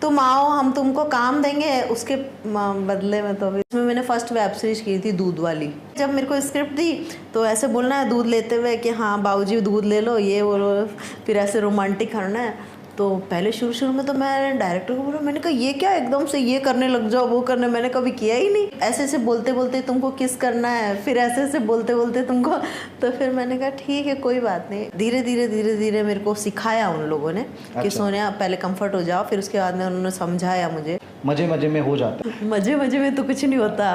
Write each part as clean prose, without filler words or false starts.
तुम आओ, हम तुमको काम देंगे उसके बदले में। तो अभी इसमें मैंने फर्स्ट वेब सीरीज की थी दूध वाली। जब मेरे को स्क्रिप्ट दी तो ऐसे बोलना है दूध लेते हुए कि हाँ बाबूजी दूध ले लो, ये बोलो, फिर ऐसे रोमांटिक करना है। तो पहले शुरू में तो मैं डायरेक्टर को बोला, मैंने कहा ये क्या एकदम से ये करने लग जाओ वो करने, मैंने कभी किया ही नहीं। ऐसे ऐसे बोलते बोलते तुमको किस करना है, फिर ऐसे ऐसे बोलते बोलते तुमको, तो फिर मैंने कहा ठीक है कोई बात नहीं। धीरे धीरे मेरे को सिखाया उन लोगों ने कि सोनिया पहले कंफर्ट हो जाओ, फिर उसके बाद में उन्होंने समझाया मुझे। मजे में हो जाता। मजे में तो कुछ नहीं होता,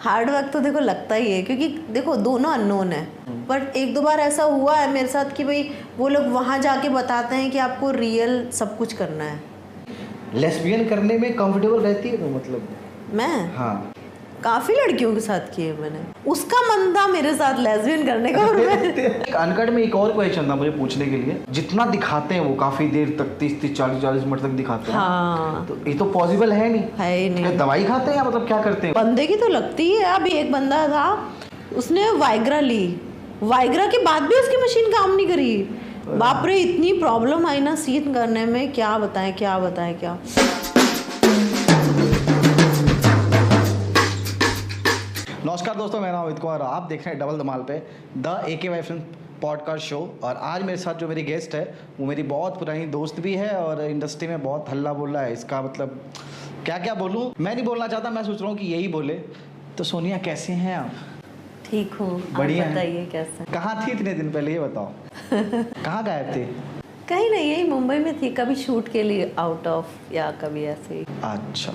हार्ड वर्क तो देखो लगता ही है, क्योंकि देखो दोनों अननोन है। बट एक दो बार ऐसा हुआ है मेरे साथ कि भाई वो लोग वहाँ जाके बताते हैं कि आपको रियल सब कुछ करना है। लेस्बियन करने में कंफर्टेबल रहती है तो मतलब? मैं हाँ काफ़ी लड़कियों के साथ किए मैंने, उसका मन था मेरे साथ लेस्बियन करने का। अनकट में एक और क्वेश्चन था मुझे पूछने के लिए, जितना दिखाते हैं वो काफी देर तक 30-40 मिनट तक दिखाते हैं। हाँ तो ये तो पॉसिबल है नहीं। है ही नहीं। दवाई खाते हैं या मतलब क्या करते हैं? बंदे की तो लगती है। अभी एक बंदा था उसने वाइग्रा ली, वाइग्रा के बाद भी उसकी मशीन काम नहीं करी। बाप रे इतनी प्रॉब्लम आई ना सीन करने में, क्या बताएं क्या। नमस्कार दोस्तों, मेरा नाम अमित कुमार, आप देख रहे हैं डबल धमाल पे the AKY film podcast show. और आज मेरे साथ जो मेरी गेस्ट है वो मेरी बहुत पुरानी दोस्त भी है और इंडस्ट्री में बहुत हल्ला बोला है। इसका मतलब क्या बोलूँ, मैं नहीं बोलना चाहता, मैं सोच रहा हूँ कि यही बोले। तो सोनिया कैसे हैं आप? ठीक हूँ, बढ़िया। बताइए कैसे? कहाँ थी इतने दिन पहले, ये बताओ। कहाँ गायब थे? कहीं नहीं, यही मुंबई में थी, कभी शूट के लिए आउट ऑफ या कभी ऐसे ही। अच्छा,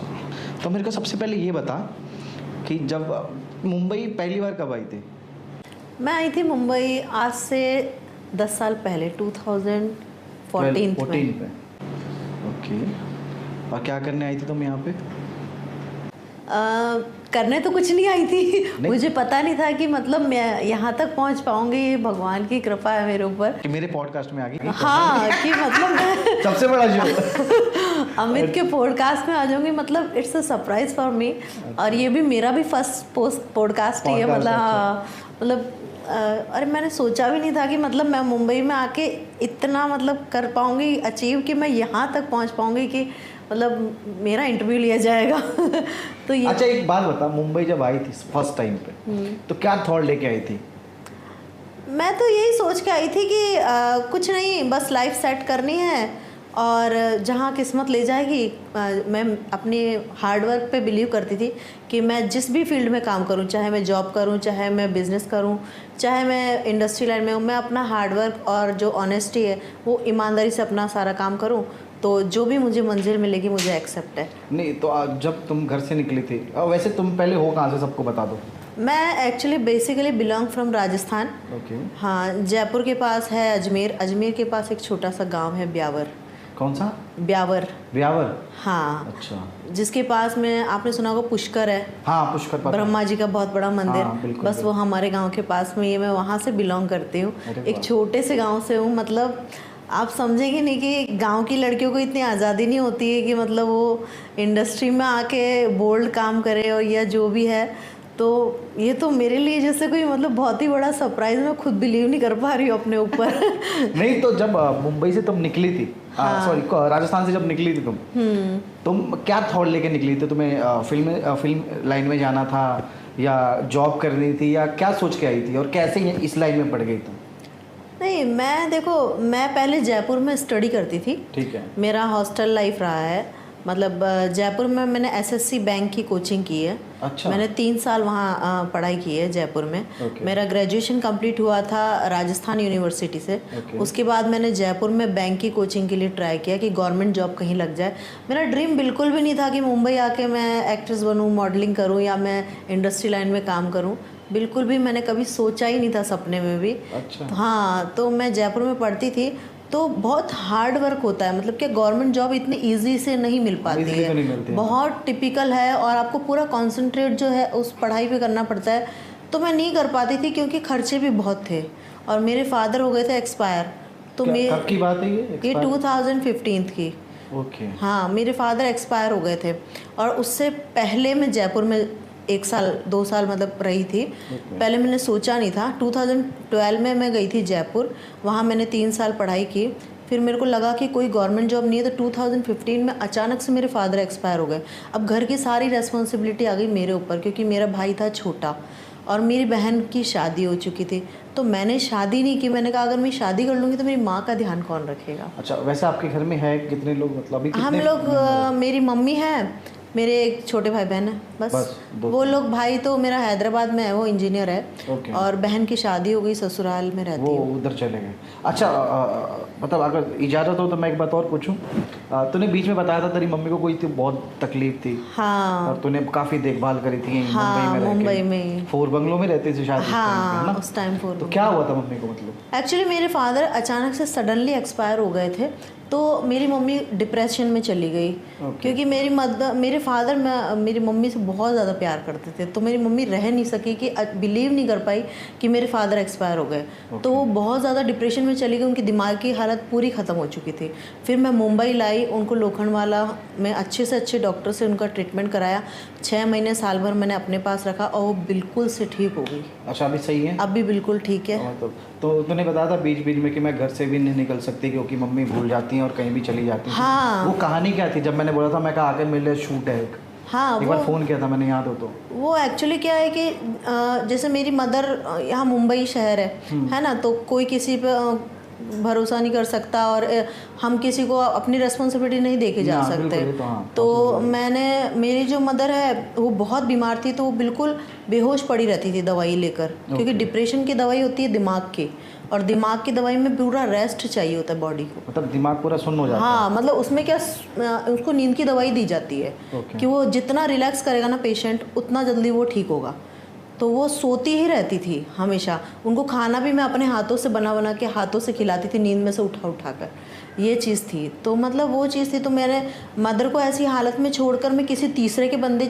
तो मेरे को सबसे पहले ये बता कि जब मुंबई पहली बार कब आई थी? मैं आई थी मुंबई आज से 10 साल पहले, 2014 में। ओके, और क्या करने आई थी तुम यहाँ पे? करने तो कुछ नहीं आई थी, मुझे पता नहीं था कि मतलब मैं यहाँ तक पहुँच पाऊंगी, ये भगवान की कृपा है मेरे ऊपर कि मेरे पॉडकास्ट में आ गई। हाँ कि मतलब सबसे बड़ा जो अमित के पॉडकास्ट में आ जाऊंगी, मतलब it's a surprise for me. और ये भी मेरा भी फर्स्ट पॉडकास्ट ही है, मतलब हाँ मतलब अरे मैंने सोचा भी नहीं था कि मतलब मैं मुंबई में आके इतना मतलब कर पाऊंगी अचीव, कि मैं यहाँ तक पहुँच पाऊंगी कि मतलब मेरा इंटरव्यू लिया जाएगा। तो ये अच्छा एक बात बता, मुंबई जब आई थी फर्स्ट टाइम पे तो क्या थॉट लेके आई थी? मैं तो यही सोच के आई थी कि कुछ नहीं, बस लाइफ सेट करनी है और जहाँ किस्मत ले जाएगी। मैं अपने हार्ड वर्क पे बिलीव करती थी कि मैं जिस भी फील्ड में काम करूँ, चाहे मैं जॉब करूँ, चाहे मैं बिज़नेस करूँ, चाहे मैं इंडस्ट्री लाइन में हूँ, मैं अपना हार्ड वर्क और जो ऑनेस्टी है वो ईमानदारी से अपना सारा काम करूँ, तो जो भी मुझे मंजिल मिलेगी मुझे एक्सेप्ट है। नहीं तो जब तुम घर से निकली थी, वैसे तुम पहले हो कहाँ से, सबको बता दो। मैं actually basically belong from Rajasthan. Okay. हाँ, जयपुर के पास है अजमेर, अजमेर के पास एक छोटा सा गांव है ब्यावर। कौन सा? ब्यावर। हाँ। अच्छा। जिसके पास में आपने सुना होगा पुष्कर है। हाँ पुष्कर, ब्रह्मा जी का बहुत बड़ा मंदिर। हाँ, बिल्कुल, बस वो हमारे गांव के पास में, ये मैं वहाँ से बिलोंग करती हूँ। एक छोटे से गांव से हूँ। मतलब आप समझेंगे नहीं कि गांव की लड़कियों को इतनी आज़ादी नहीं होती है कि मतलब वो इंडस्ट्री में आके बोल्ड काम करे और या जो भी है। तो ये तो मेरे लिए जैसे कोई मतलब बहुत ही बड़ा सरप्राइज, मैं खुद बिलीव नहीं कर पा रही हूँ अपने ऊपर। नहीं तो जब मुंबई से तुम निकली थी, सॉरी राजस्थान से जब निकली थी तुम क्या थॉट लेके निकली थी? तुम्हें फिल्म लाइन में जाना था या जॉब करनी थी, या क्या सोच के आई थी और कैसे इस लाइन में पड़ गई तुम? नहीं, मैं पहले जयपुर में स्टडी करती थी। ठीक है। मेरा हॉस्टल लाइफ रहा है, मतलब जयपुर में मैंने SSC बैंक की कोचिंग की है। अच्छा। मैंने 3 साल वहाँ पढ़ाई की है जयपुर में। मेरा ग्रेजुएशन कंप्लीट हुआ था राजस्थान यूनिवर्सिटी से। उसके बाद मैंने जयपुर में बैंक की कोचिंग के लिए ट्राई किया कि गवर्नमेंट जॉब कहीं लग जाए। मेरा ड्रीम बिल्कुल भी नहीं था कि मुंबई आके मैं एक्ट्रेस बनूँ, मॉडलिंग करूँ या मैं इंडस्ट्री लाइन में काम करूँ, बिल्कुल भी मैंने कभी सोचा ही नहीं था सपने में भी। अच्छा। हाँ, तो मैं जयपुर में पढ़ती थी, तो बहुत हार्ड वर्क होता है, मतलब कि गवर्नमेंट जॉब इतनी इजी से नहीं मिल पाती है, बहुत टिपिकल है और आपको पूरा कंसंट्रेट जो है उस पढ़ाई पे करना पड़ता है। तो मैं नहीं कर पाती थी क्योंकि खर्चे भी बहुत थे और मेरे फादर हो गए थे एक्सपायर। तो कब की बात है ये 2015 की। ओके। हाँ, मेरे फादर एक्सपायर हो गए थे और उससे पहले मैं जयपुर में 1 साल 2 साल मतलब रही थी। पहले मैंने सोचा नहीं था। 2012 में मैं गई थी जयपुर, वहाँ मैंने 3 साल पढ़ाई की। फिर मेरे को लगा कि कोई गवर्नमेंट जॉब नहीं है, तो 2015 में अचानक से मेरे फादर एक्सपायर हो गए। अब घर की सारी रेस्पॉन्सिबिलिटी आ गई मेरे ऊपर, क्योंकि मेरा भाई था छोटा और मेरी बहन की शादी हो चुकी थी। तो मैंने शादी नहीं की। मैंने कहा अगर मैं शादी कर लूँगी तो मेरी माँ का ध्यान कौन रखेगा। अच्छा, वैसे आपके घर में है कितने लोग, मतलब अभी हम लोग मेरी मम्मी है, मेरे एक छोटे भाई बहन है, बस वो लोग। भाई तो मेरा हैदराबाद में है, वो इंजीनियर है। और बहन की शादी हो गई, ससुराल में रहती है, वो उधर चले गए। अच्छा, मतलब अगर इजाज़त हो तो मैं एक बात और पूछूं। तूने बीच में बताया था तेरी मम्मी को कोई बहुत तकलीफ थी। हाँ, और तूने काफ़ी देखभाल करी थी मुंबई में 4 बंगलों में रहती थी शायद। हाँ, उस टाइम 4 तो क्या हुआ था मम्मी को, मतलब एक्चुअली मेरे फादर अचानक से सडनली एक्सपायर हो गए थे, तो मेरी मम्मी डिप्रेशन में चली गई। क्योंकि मेरे फादर मेरी मम्मी से बहुत ज़्यादा प्यार करते थे, तो मेरी मम्मी रह नहीं सकी कि बिलीव नहीं कर पाई कि मेरे फादर एक्सपायर हो गए। तो वो बहुत ज़्यादा डिप्रेशन में चली गई, उनकी दिमाग की हालत पूरी ख़त्म हो चुकी थी। फिर मैं मुंबई लाई, उनको लोखंडवाला में अच्छे से अच्छे डॉक्टर से उनका ट्रीटमेंट कराया। 6 महीने साल भर मैंने अपने पास रखा और वो बिल्कुल से ठीक हो गई। अच्छा, अभी सही है? अभी बिल्कुल ठीक है। तो तूने बताया था बीच बीच में कि मैं घर से भी नहीं निकल सकती क्योंकि मम्मी भूल जाती हैं और कहीं भी चली जाती हैं। हाँ, वो कहानी क्या थी? जब मैंने बोला था मैं कहा आकर मेरे लिए शूट है एक, हाँ, एक बार फ़ोन किया था मैंने, याद हो तो। वो एक्चुअली क्या है कि जैसे मेरी मदर, यहाँ मुंबई शहर है ना, तो कोई किसी पे भरोसा नहीं कर सकता और हम किसी को अपनी रेस्पॉन्सिबिलिटी नहीं दे के जा सकते। तो मैंने, मेरी जो मदर है वो बहुत बीमार थी, तो वो बिल्कुल बेहोश पड़ी रहती थी दवाई लेकर, क्योंकि डिप्रेशन की दवाई होती है दिमाग की, और दिमाग की दवाई में पूरा रेस्ट चाहिए होता है बॉडी को, मतलब दिमाग पूरा सुन्न हो जाता है। हाँ, मतलब उसमें क्या, उसको नींद की दवाई दी जाती है कि वो जितना रिलैक्स करेगा ना पेशेंट, उतना जल्दी वो ठीक होगा। तो वो सोती ही रहती थी हमेशा। उनको खाना भी मैं अपने हाथों से बना के हाथों से खिलाती थी, नींद में से उठा कर, ये चीज़ थी। तो मतलब वो चीज़ थी, तो मैंने मदर को ऐसी हालत में छोड़कर मैं किसी तीसरे के बंदे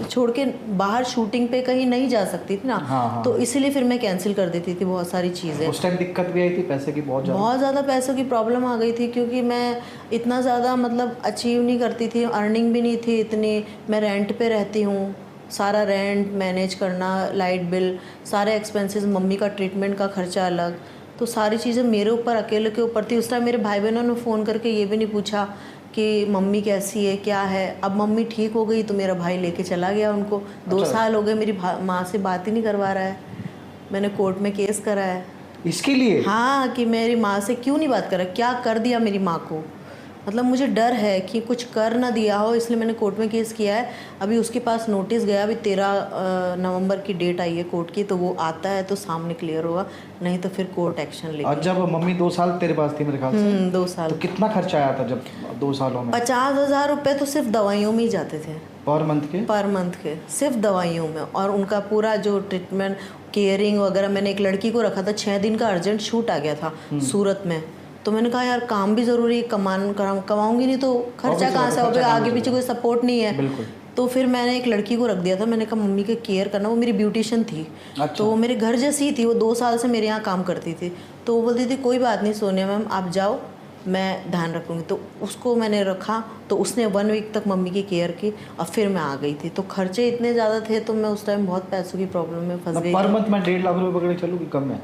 छोड़ के बाहर शूटिंग पे कहीं नहीं जा सकती थी ना। हाँ। तो इसीलिए फिर मैं कैंसिल कर देती थी बहुत सारी चीज़ें। उस टाइम दिक्कत भी आई थी पैसे की, बहुत ज़्यादा पैसों की प्रॉब्लम आ गई थी, क्योंकि मैं इतना ज़्यादा मतलब अचीव नहीं करती थी, अर्निंग भी नहीं थी इतनी। मैं रेंट पे रहती हूँ, सारा रेंट मैनेज करना, लाइट बिल, सारे एक्सपेंसेस, मम्मी का ट्रीटमेंट का खर्चा अलग, तो सारी चीज़ें मेरे ऊपर, अकेले के ऊपर थी। उस टाइम मेरे भाई बहनों ने फ़ोन करके ये भी नहीं पूछा कि मम्मी कैसी है, क्या है। अब मम्मी ठीक हो गई तो मेरा भाई लेके चला गया उनको। 2 साल हो गए मेरी माँ से बात ही नहीं करवा रहा है। मैंने कोर्ट में केस करा है इसके लिए। हाँ, कि मेरी माँ से क्यों नहीं बात करा, क्या कर दिया मेरी माँ को। मतलब मुझे डर है कि कुछ कर ना दिया हो, इसलिए मैंने कोर्ट में केस किया है। अभी उसके पास नोटिस गया, अभी 13 नवंबर की डेट आई है कोर्ट की, तो वो आता है तो सामने क्लियर होगा, नहीं तो फिर कोर्ट एक्शन लेगी। और जब मम्मी 2 साल तेरे पास थी मेरे ख्याल से, 2 साल, तो कितना खर्चा आया था जब 2 सालों में? 50,000 रुपये तो सिर्फ दवाइयों में ही जाते थे, पर मंथ के सिर्फ दवाइयों में। और उनका पूरा जो ट्रीटमेंट, केयरिंग वगैरह। मैंने एक लड़की को रखा था, 6 दिन का अर्जेंट शूट आ गया था सूरत में, तो मैंने कहा यार काम भी ज़रूरी है, कमाऊंगी नहीं तो खर्चा कहाँ से होगा, आगे पीछे कोई सपोर्ट नहीं है। तो फिर मैंने एक लड़की को रख दिया था, मैंने कहा मम्मी के केयर करना। वो मेरी ब्यूटिशियन थी। अच्छा। तो वो मेरे घर जैसी थी, वो 2 साल से मेरे यहाँ काम करती थी। तो वो बोलती थी कोई बात नहीं सोनिया मैम, आप जाओ, मैं ध्यान रखूँगी। तो उसको मैंने रखा, तो उसने 1 वीक तक मम्मी की केयर की और फिर मैं आ गई थी। तो खर्चे इतने ज़्यादा थे, तो मैं उस टाइम बहुत पैसों की प्रॉब्लम में फंस गई। पर मंथ में 1.5 लाख रुपए पकड़े चलूँ कि कम है?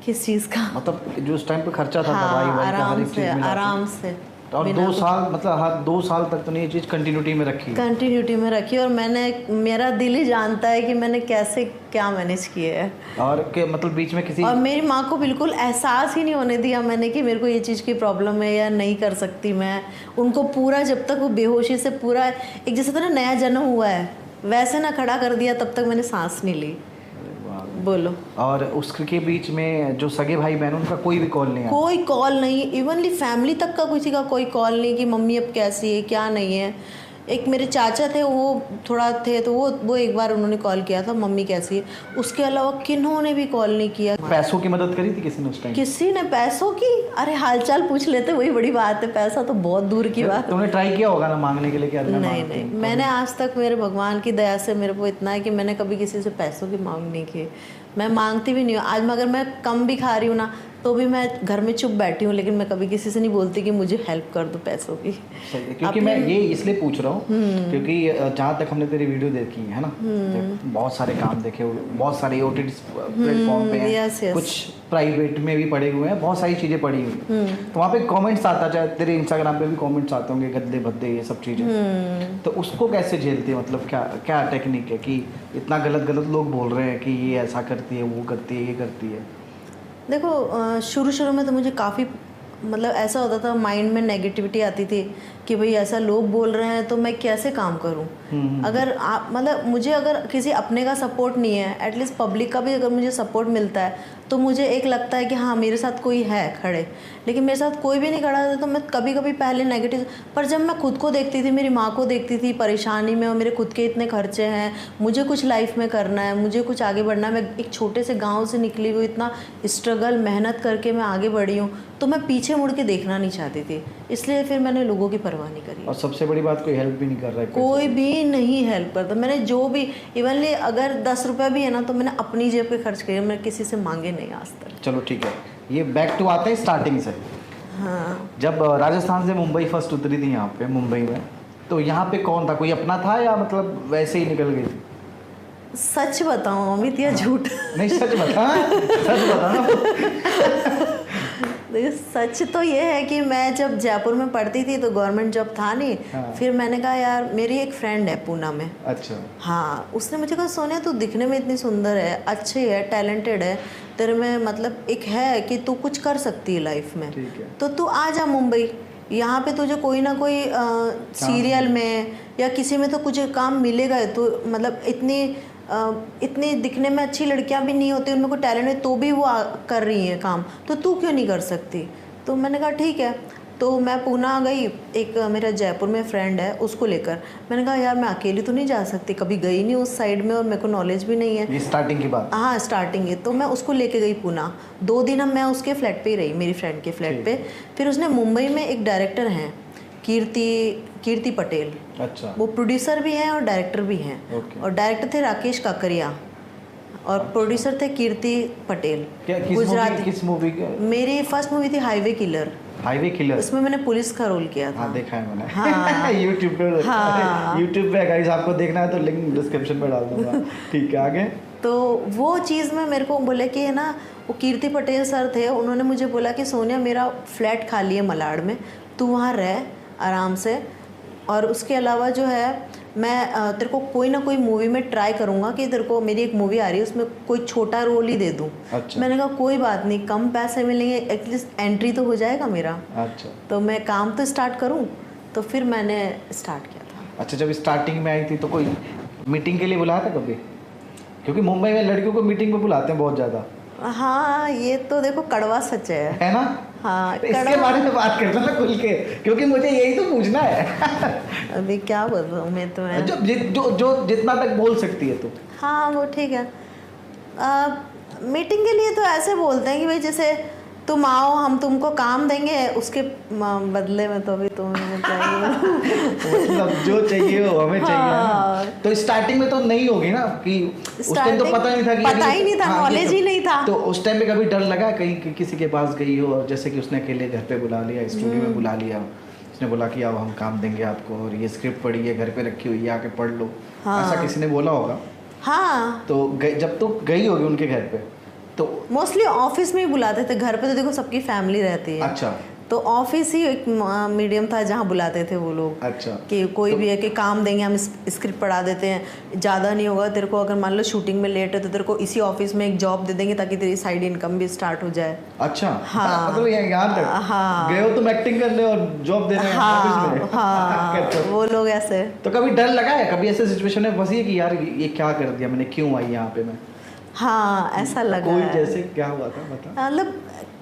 किस चीज़ का? मतलब जो उस टाइम पे खर्चा था, हाँ, दवाई का, हर एक चीज़ में आराम से। और 2 साल, मतलब हर 2 साल तक तो ये चीज़ कंटिन्यूटी में रखी। और मेरा दिल ही जानता है कि मैंने कैसे क्या मैनेज किया है। और के मतलब बीच में किसी, और मेरी माँ को बिल्कुल एहसास ही नहीं होने दिया मैंने कि मेरे को ये चीज़ की प्रॉब्लम है या नहीं कर सकती मैं। उनको पूरा, जब तक वो बेहोशी से पूरा एक जैसे तो नया जन्म हुआ है वैसे ना खड़ा कर दिया, तब तक मैंने सांस नहीं ली। बोलो। और उसके बीच में जो सगे भाई बहन, उनका कोई भी कॉल नहीं आया? कोई कॉल नहीं, इवनली फैमिली तक का किसी का कोई कॉल नहीं कि मम्मी अब कैसी है क्या नहीं है। एक मेरे चाचा थे, वो थोड़ा थे, तो वो एक बार उन्होंने कॉल किया था मम्मी कैसी है, उसके अलावा किन्होंने भी कॉल नहीं किया। पैसों की मदद करी थी किसी ने उस टाइम? किसी ने पैसों की, अरे हालचाल पूछ लेते, वही बड़ी बात है, पैसा तो बहुत दूर की बात है। तुमने ट्राई किया होगा ना मांगने के लिए? क्या नहीं, मैंने आज तक, मेरे भगवान की दया से मेरे को इतना है कि मैंने कभी किसी से पैसों की मांग नहीं की। मैं मांगती भी नहीं हूँ। आज अगर मैं कम भी खा रही हूँ ना, तो भी मैं घर में चुप बैठी हूँ, लेकिन मैं कभी किसी से नहीं बोलती कि मुझे हेल्प कर दो पैसों की। क्योंकि मैं ये इसलिए पूछ रहा हूँ क्योंकि जहाँ तक हमने तेरी वीडियो देखी है ना, बहुत सारे काम देखे, बहुत सारे OTT प्लेटफॉर्म पे हैं, कुछ प्राइवेट में भी पढ़े हुए हैं, बहुत सारी चीज़ें पढ़ी हुई हैं। तो वहाँ पे कमेंट्स आता, चाहे तेरे इंस्टाग्राम पे भी कमेंट्स आते होंगे गद्दे भद्दे ये सब चीज़ें, तो उसको कैसे झेलती है? मतलब क्या क्या टेक्निक है कि इतना गलत गलत लोग बोल रहे हैं कि ये ऐसा करती है, वो करती है, ये करती है? देखो शुरू शुरू में तो मुझे काफ़ी मतलब ऐसा होता था, माइंड में नेगेटिविटी आती थी कि भाई ऐसा लोग बोल रहे हैं तो मैं कैसे काम करूं। अगर आप मतलब मुझे अगर किसी अपने का सपोर्ट नहीं है, एटलीस्ट पब्लिक का भी अगर मुझे सपोर्ट मिलता है तो मुझे एक लगता है कि हाँ मेरे साथ कोई है खड़े। लेकिन मेरे साथ कोई भी नहीं खड़ा था तो मैं कभी कभी पहले नेगेटिव, पर जब मैं खुद को देखती थी, मेरी माँ को देखती थी परेशानी में, और मेरे खुद के इतने खर्चे हैं, मुझे कुछ लाइफ में करना है, मुझे कुछ आगे बढ़ना है, मैं एक छोटे से गाँव से निकली हुई, इतना स्ट्रगल मेहनत करके मैं आगे बढ़ी हूँ, तो मैं पीछे मुड़ के देखना नहीं चाहती थी। इसलिए फिर मैंने लोगों की परवाह नहीं करी। और सबसे बड़ी बात, कोई हेल्प भी नहीं कर रहा है, कोई भी नहीं हेल्प करता। मैंने जो भी इवनली अगर 10 रुपये भी है ना तो मैंने अपनी जेब पे खर्च किए, मैं किसी से मांगे नहीं आज तक। चलो ठीक है, ये बैक टू आते हैं स्टार्टिंग से। हाँ, जब राजस्थान से मुंबई फर्स्ट उतरी थी यहाँ पे मुंबई में, तो यहाँ पे कौन था? कोई अपना था या मतलब वैसे ही निकल गई थी? सच बताऊँ अमित या झूठ? नहीं सच बता, सच बता। देखिए सच तो ये है कि मैं जब जयपुर में पढ़ती थी तो गवर्नमेंट जॉब था नहीं। हाँ। फिर मैंने कहा यार, मेरी एक फ्रेंड है पूना में। अच्छा। हाँ, उसने मुझे कहा सोनिया तू दिखने में इतनी सुंदर है, अच्छी है, टैलेंटेड है, तेरे में मतलब एक है कि तू कुछ कर सकती है लाइफ में, ठीक है। तो तू आ जा मुंबई, यहाँ पे तुझे कोई ना कोई सीरियल में या किसी में तो कुछ काम मिलेगा। तो मतलब इतनी दिखने में अच्छी लड़कियां भी नहीं होती, उनमें कोई टैलेंट है तो भी वो कर रही हैं काम, तो तू क्यों नहीं कर सकती? तो मैंने कहा ठीक है। तो मैं पूना आ गई, एक मेरा जयपुर में फ्रेंड है उसको लेकर। मैंने कहा यार मैं अकेली तो नहीं जा सकती, कभी गई नहीं उस साइड में और मेरे को नॉलेज भी नहीं है। ये स्टार्टिंग की बात? हाँ स्टार्टिंग है। तो मैं उसको लेके गई पूना, 2 दिन मैं उसके फ्लैट पे ही रही, मेरी फ्रेंड के फ्लैट पे। फिर उसने मुंबई में एक डायरेक्टर हैं कीर्ति पटेल, अच्छा, वो प्रोड्यूसर भी हैं और डायरेक्टर भी हैं। ओके। और डायरेक्टर थे राकेश काकरिया और प्रोड्यूसर थे कीर्ति पटेल। क्या किस मूवी के? मेरी फर्स्ट मूवी थी हाईवे किलर। Highway killer? उसमें मैंने पुलिस का रोल किया था। हाँ देखा है मैंने। हाँ। यूट्यूब पे। हाँ। यूट्यूब पे गाइस, आपको देखना है तो लिंक डिस्क्रिप्शन में डाल दूंगा। ठीक है, आगे? तो वो चीज़ में मेरे को बोले कि है ना, वो कीर्ति पटेल सर थे, उन्होंने मुझे बोला कि सोनिया मेरा फ्लैट खाली है मलाड में, तू वहाँ रह आराम से, और उसके अलावा जो है मैं तेरे को कोई ना कोई मूवी में ट्राई करूँगा कि तेरे को, मेरी एक मूवी आ रही है उसमें कोई छोटा रोल ही दे दूँ। अच्छा। मैंने कहा कोई बात नहीं, कम पैसे मिलेंगे, एटलीस्ट एंट्री तो हो जाएगा मेरा। अच्छा। तो मैं काम तो स्टार्ट करूँ, तो फिर मैंने स्टार्ट किया था। अच्छा, जब स्टार्टिंग में आई थी तो कोई मीटिंग के लिए बुलाया था कभी? क्योंकि मुंबई में लड़कियों को मीटिंग पे बुलाते हैं बहुत ज़्यादा। हाँ ये तो देखो कड़वा सच है ना? हाँ, तो इसके बारे में बात करना ना खुल के, क्योंकि मुझे यही तो पूछना है। अभी क्या बताऊँ मैं तुम्हें। जो जितना तक बोल सकती है तो। हाँ वो ठीक है। मीटिंग के लिए तो ऐसे बोलते हैं कि भाई जैसे तुम आओ, हम तुमको काम देंगे, उसके बदले में तो अभी तुम्हें चाहिए। मतलब जो चाहिए वो हमें चाहिए। हाँ। तो स्टार्टिंग में तो नहीं होगी ना कि उस टाइम तो पता नहीं था, पता ही नहीं था, नॉलेज ही नहीं था। तो उस टाइम में कभी डर लगा कहीं किसी के पास गई हो, और जैसे कि उसने अकेले घर पे बुला लिया, स्टूडियो में बुला लिया, उसने बोला कि आओ हम काम देंगे आपको, और ये स्क्रिप्ट पढ़ी है घर पे रखी हुई है, आके पढ़ लो। हाँ। ऐसा किसी ने बोला होगा? हाँ। तो जब तो गई होगी उनके घर पे, तो मोस्टली ऑफिस में ही बुलाते थे, घर पे तो देखो सबकी फैमिली रहती है। अच्छा। तो ऑफिस ही एक मीडियम था जहाँ बुलाते थे वो लोग। अच्छा। कि कोई भी है कि काम देंगे, हम स्क्रिप्ट पढ़ा देते हैं, ज़्यादा नहीं होगा तेरे को, अगर मान लो शूटिंग में लेट है तो तेरे को इसी ऑफिस में एक जॉब दे देंगे ताकि तेरी साइड इनकम भी स्टार्ट हो जाए। अच्छा। हाँ। मतलब यहाँ तक हाँ। गए हो तुम एक्टिंग करने और जॉब देने हाँ ऑफिस में? हाँ वो लोग ऐसे। तो कभी डर लगा है, कभी ऐसे सिचुएशन में फंसी है कि यार ये क्या कर दिया मैंने, क्यों आई यहाँ पे मैं? हाँ ऐसा लगा कोई है। जैसे क्या हुआ था बता। मतलब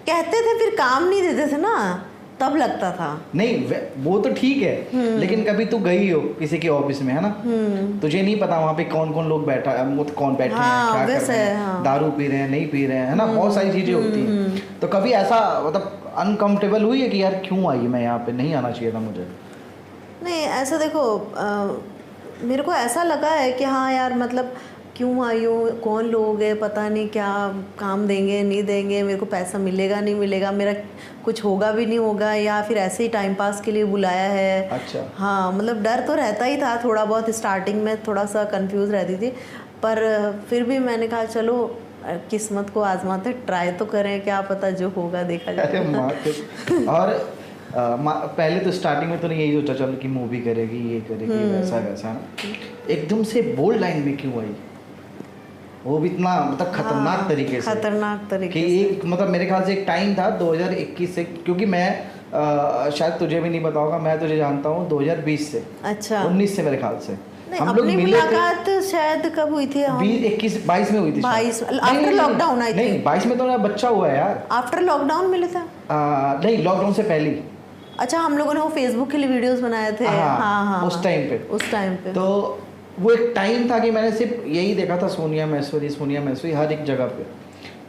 कहते थे फिर काम नहीं देते थे ना, तब लगता था। नहीं वो तो ठीक है, लेकिन कभी तू गई हो किसी के ऑफिस में, है ना, तुझे नहीं पता वहाँ पे कौन कौन लोग बैठा है, कौन बैठे हाँ, हैं, क्या कर रहे हैं, हाँ। दारू पी रहे हैं, नहीं पी रहे हैं, है ना, बहुत सारी चीजें होती हैं। तो कभी ऐसा मतलब अनकंफर्टेबल हुई है कि यार क्यों आई मैं यहाँ पे, नहीं आना चाहिए था मुझे? नहीं ऐसा देखो मेरे को ऐसा लगा है कि हाँ यार मतलब क्यों आई हूँ, कौन लोग हैं, पता नहीं क्या काम देंगे नहीं देंगे, मेरे को पैसा मिलेगा नहीं मिलेगा, मेरा कुछ होगा भी नहीं होगा, या फिर ऐसे ही टाइम पास के लिए बुलाया है। अच्छा। हाँ मतलब डर तो रहता ही था थोड़ा बहुत, स्टार्टिंग में थोड़ा सा कंफ्यूज रहती थी, पर फिर भी मैंने कहा चलो किस्मत को आजमाते, ट्राई तो करें, क्या पता जो होगा देखा अरे जाएगा। माँ के और पहले तो स्टार्टिंग में तूने यही सोचा चलो कि मूवी करेगी, ये करेगी, वैसा वैसा ना, एकदम से बोल्ड लाइन में क्यों आई? वो भी इतना मतलब खतरनाक हाँ, तरीके से, खतरनाक तरीके कि से। एक मतलब मेरे ख्याल से एक टाइम था 2021 से, क्योंकि मैं शायद तुझे भी नहीं पता होगा, मैं तुझे जानता हूँ 2020 से, अच्छा 19 से मेरे ख्याल से। नहीं, हम लोग अपनी मिले थे मुलाकात शायद कब हुई थी? 20, 21, 22 में हुई थी शायद। 22 नहीं, आफ्टर नहीं, लॉकडाउन आई नहीं, थी। 22 में तो मेरा बच्चा हुआ है यार। आफ्टर लॉकडाउन मिले थे? नहीं, लॉकडाउन से पहले ही। अच्छा, हम लोगों ने वो फेसबुक के लिए वीडियोस बनाए थे। हाँ, हाँ हाँ, उस टाइम पे। उस टाइम पे तो वो एक टाइम था कि मैंने सिर्फ यही देखा था, सोनिया महेश्वरी हर एक जगह पे।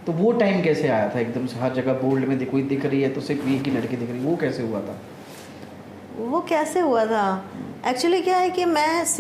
तो वो टाइम कैसे आया था एकदम से, हर जगह बोल्ड में कोई दिख रही है तो सिर्फ एक ही लड़की दिख रही है, वो कैसे हुआ था? वो कैसे हुआ था? एक्चुअली क्या है कि मैं